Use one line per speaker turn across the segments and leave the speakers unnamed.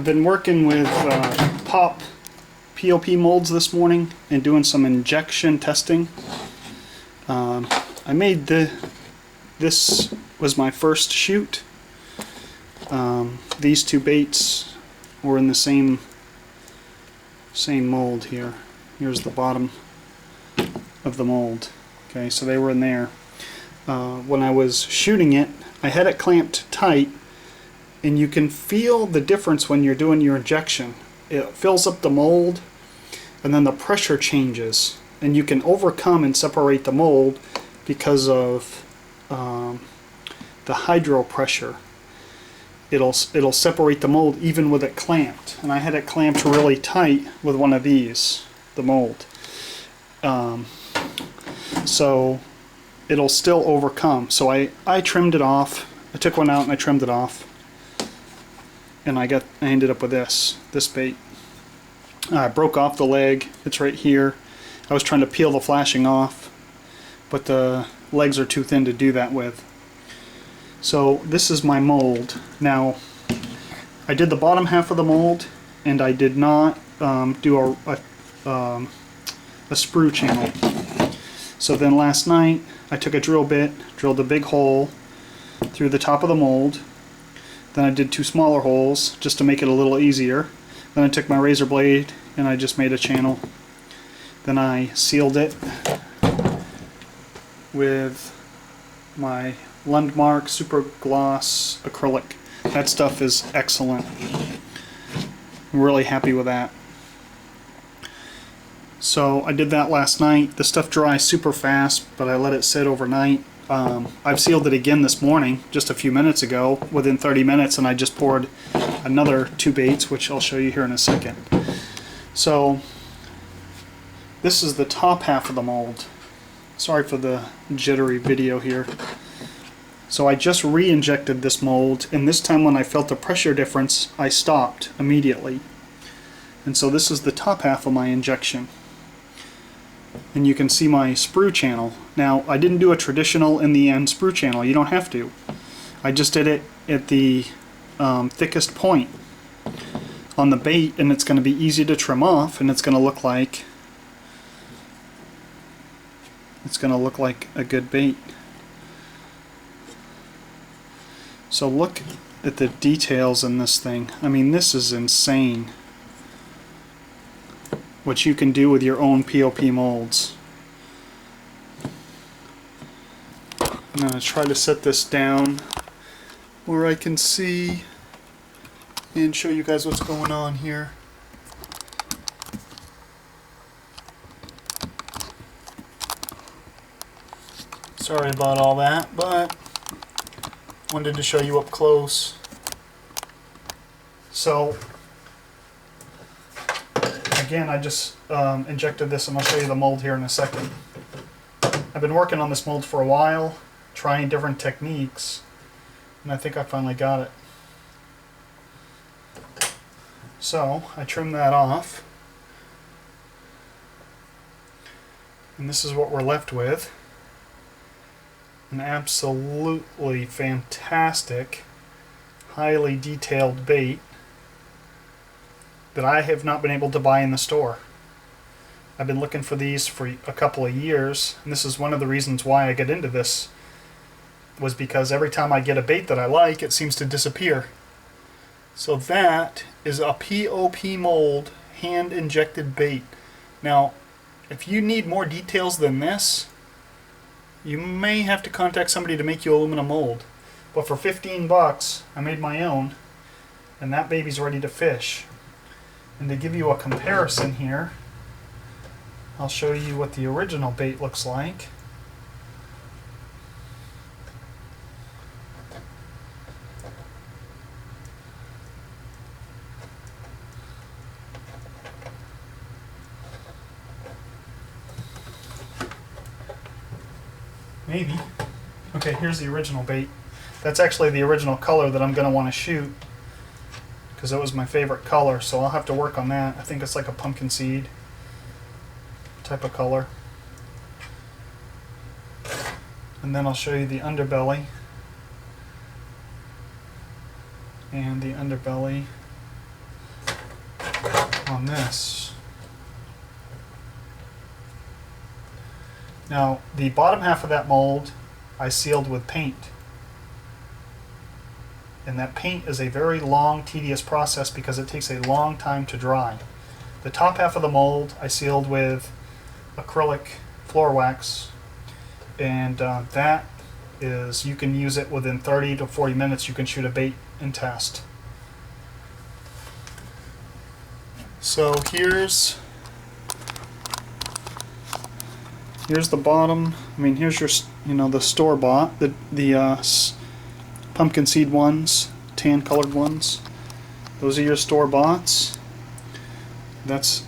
been working with PoP molds this morning and doing some injection testing. I made this was my first shoot. These two baits were in the same mold here. Here's the bottom of the mold. Okay, so they were in there. When I was shooting it, I had it clamped tight, and you can feel the difference when you're doing your injection. It fills up the mold, and then the pressure changes, and you can overcome and separate the mold because of the hydro pressure. It'll separate the mold even with it clamped, and I had it clamped really tight with one of these, the mold. So it'll still overcome. So I trimmed it off. I took one out and I trimmed it off, and I ended up with this bait. I broke off the leg. It's right here. I was trying to peel the flashing off, but the legs are too thin to do that with. So this is my mold. Now, I did the bottom half of the mold, and I did not do a sprue channel. So then last night I took a drill bit, drilled a big hole through the top of the mold. Then I did two smaller holes just to make it a little easier. Then I took my razor blade and I just made a channel. Then I sealed it with my Landmark Super Gloss acrylic. That stuff is excellent. I'm really happy with that. So I did that last night. The stuff dries super fast, but I let it sit overnight. I've sealed it again this morning, just a few minutes ago, within 30 minutes, and I just poured another two baits, which I'll show you here in a second. So this is the top half of the mold. Sorry for the jittery video here. So I just re-injected this mold, and this time when I felt the pressure difference, I stopped immediately. And so this is the top half of my injection. And you can see my sprue channel. Now, I didn't do a traditional in the end sprue channel. You don't have to. I just did it at the thickest point on the bait, and it's going to be easy to trim off, and it's going to look like a good bait. So look at the details in this thing. I mean, this is insane what you can do with your own PoP molds. I'm going to try to set this down where I can see and show you guys what's going on here. Sorry about all that, but wanted to show you up close. So again, I just injected this, and I'll show you the mold here in a second. I've been working on this mold for a while, trying different techniques, and I think I finally got it. So I trimmed that off, and this is what we're left with. An absolutely fantastic, highly detailed bait that I have not been able to buy in the store. I've been looking for these for a couple of years, and this is one of the reasons why I get into this, was because every time I get a bait that I like, it seems to disappear. So that is a PoP mold hand injected bait. Now, if you need more details than this, you may have to contact somebody to make you aluminum mold. But for 15 bucks, I made my own, and that baby's ready to fish. And to give you a comparison here, I'll show you what the original bait looks like. Maybe. Okay, here's the original bait. That's actually the original color that I'm going to want to shoot, because it was my favorite color, so I'll have to work on that. I think it's like a pumpkin seed type of color. And then I'll show you the underbelly. And the underbelly on this. Now, the bottom half of that mold I sealed with paint. And that paint is a very long, tedious process because it takes a long time to dry. The top half of the mold I sealed with acrylic floor wax, and that is, you can use it within 30 to 40 minutes. You can shoot a bait and test. So here's the bottom. I mean, here's your, the store-bought, the pumpkin seed ones, tan colored ones. Those are your store-boughts. That's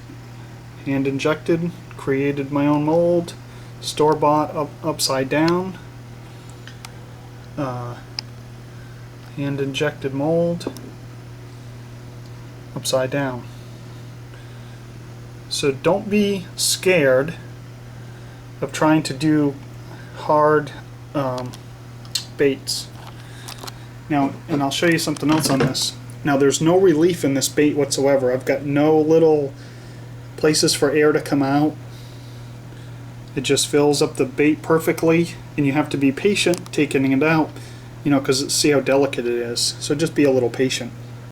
hand injected, created my own mold, store-bought upside down, hand injected mold, upside down. So don't be scared of trying to do hard baits. Now, and I'll show you something else on this. Now, there's no relief in this bait whatsoever. I've got no little places for air to come out. It just fills up the bait perfectly, and you have to be patient taking it out, because see how delicate it is. So just be a little patient.